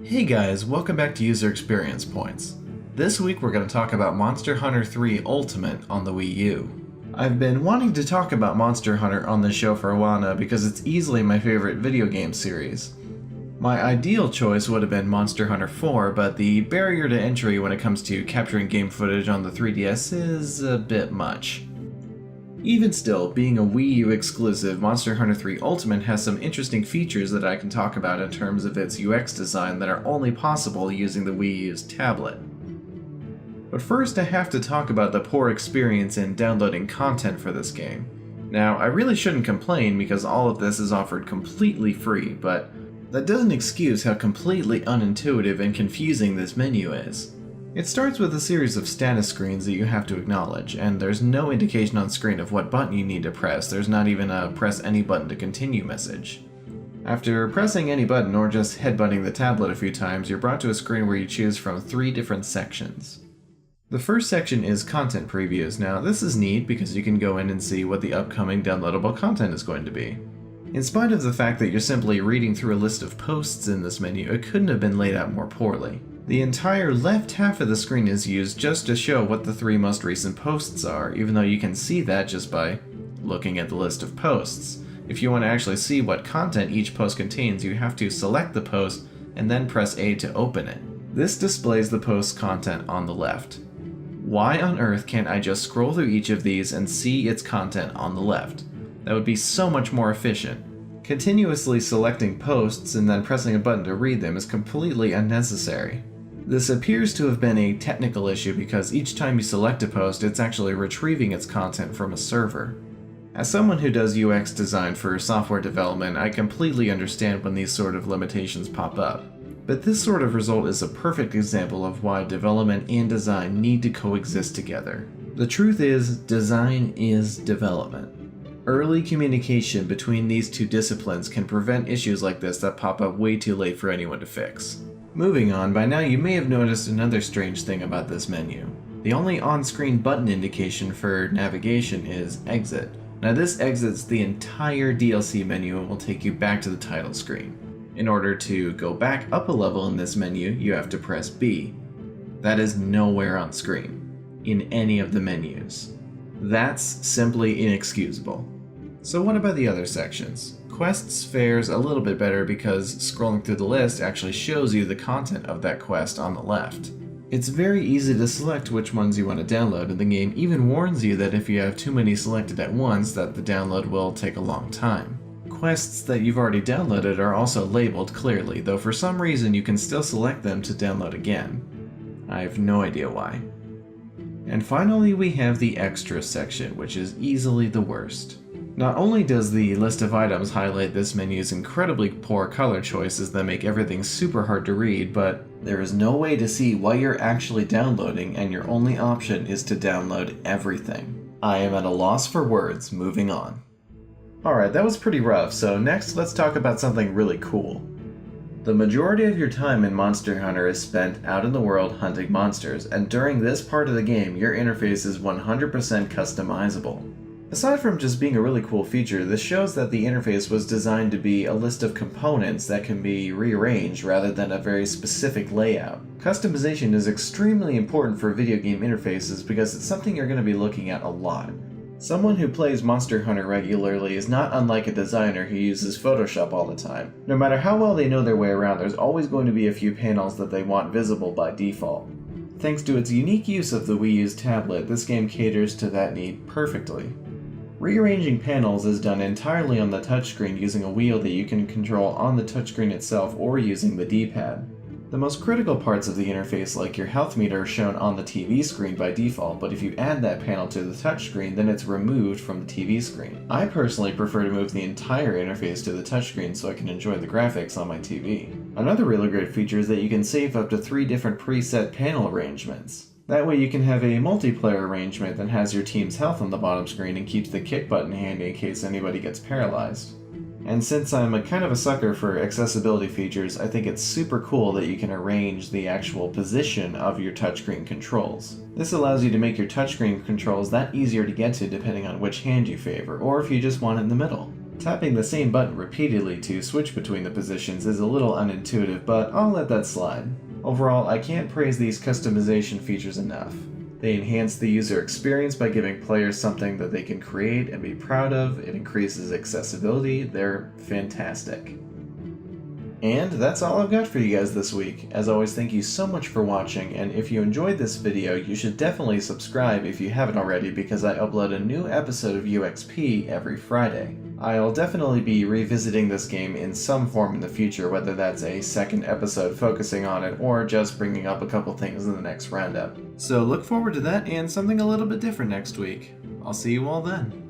Hey guys, welcome back to User Experience Points. This week we're going to talk about Monster Hunter 3 Ultimate on the Wii U. I've been wanting to talk about Monster Hunter on this show for a while now because it's easily my favorite video game series. My ideal choice would have been Monster Hunter 4, but the barrier to entry when it comes to capturing game footage on the 3DS is a bit much. Even still, being a Wii U exclusive, Monster Hunter 3 Ultimate has some interesting features that I can talk about in terms of its UX design that are only possible using the Wii U's tablet. But first I have to talk about the poor experience in downloading content for this game. Now, I really shouldn't complain because all of this is offered completely free, but that doesn't excuse how completely unintuitive and confusing this menu is. It starts with a series of status screens that you have to acknowledge, and there's no indication on screen of what button you need to press. There's not even a press any button to continue message. After pressing any button or just headbutting the tablet a few times, you're brought to a screen where you choose from 3 different sections. The first section is content previews. Now this is neat because you can go in and see what the upcoming downloadable content is going to be. In spite of the fact that you're simply reading through a list of posts in this menu, it couldn't have been laid out more poorly. The entire left half of the screen is used just to show what the 3 most recent posts are, even though you can see that just by looking at the list of posts. If you want to actually see what content each post contains, you have to select the post and then press A to open it. This displays the post's content on the left. Why on earth can't I just scroll through each of these and see its content on the left? That would be so much more efficient. Continuously selecting posts and then pressing a button to read them is completely unnecessary. This appears to have been a technical issue because each time you select a post, it's actually retrieving its content from a server. As someone who does UX design for software development, I completely understand when these sort of limitations pop up. But this sort of result is a perfect example of why development and design need to coexist together. The truth is, design is development. Early communication between these two disciplines can prevent issues like this that pop up way too late for anyone to fix. Moving on, by now you may have noticed another strange thing about this menu. The only on-screen button indication for navigation is exit. Now this exits the entire DLC menu and will take you back to the title screen. In order to go back up a level in this menu, you have to press B. That is nowhere on screen, in any of the menus. That's simply inexcusable. So what about the other sections? Quests fares a little bit better because scrolling through the list actually shows you the content of that quest on the left. It's very easy to select which ones you want to download, and the game even warns you that if you have too many selected at once, that the download will take a long time. Quests that you've already downloaded are also labeled clearly, though for some reason you can still select them to download again. I have no idea why. And finally we have the extras section, which is easily the worst. Not only does the list of items highlight this menu's incredibly poor color choices that make everything super hard to read, but there is no way to see what you're actually downloading, and your only option is to download everything. I am at a loss for words. Moving on. Alright, that was pretty rough, so next let's talk about something really cool. The majority of your time in Monster Hunter is spent out in the world hunting monsters, and during this part of the game, your interface is 100% customizable. Aside from just being a really cool feature, this shows that the interface was designed to be a list of components that can be rearranged rather than a very specific layout. Customization is extremely important for video game interfaces because it's something you're going to be looking at a lot. Someone who plays Monster Hunter regularly is not unlike a designer who uses Photoshop all the time. No matter how well they know their way around, there's always going to be a few panels that they want visible by default. Thanks to its unique use of the Wii U's tablet, this game caters to that need perfectly. Rearranging panels is done entirely on the touchscreen using a wheel that you can control on the touchscreen itself or using the D-pad. The most critical parts of the interface, like your health meter, are shown on the TV screen by default, but if you add that panel to the touchscreen, then it's removed from the TV screen. I personally prefer to move the entire interface to the touchscreen so I can enjoy the graphics on my TV. Another really great feature is that you can save up to 3 different preset panel arrangements. That way you can have a multiplayer arrangement that has your team's health on the bottom screen and keeps the kick button handy in case anybody gets paralyzed. And since I'm a kind of a sucker for accessibility features, I think it's super cool that you can arrange the actual position of your touchscreen controls. This allows you to make your touchscreen controls that easier to get to depending on which hand you favor, or if you just want it in the middle. Tapping the same button repeatedly to switch between the positions is a little unintuitive, but I'll let that slide. Overall, I can't praise these customization features enough. They enhance the user experience by giving players something that they can create and be proud of. It increases accessibility. They're fantastic. And that's all I've got for you guys this week. As always, thank you so much for watching, and if you enjoyed this video, you should definitely subscribe if you haven't already, because I upload a new episode of UXP every Friday. I'll definitely be revisiting this game in some form in the future, whether that's a second episode focusing on it or just bringing up a couple things in the next roundup. So look forward to that and something a little bit different next week. I'll see you all then.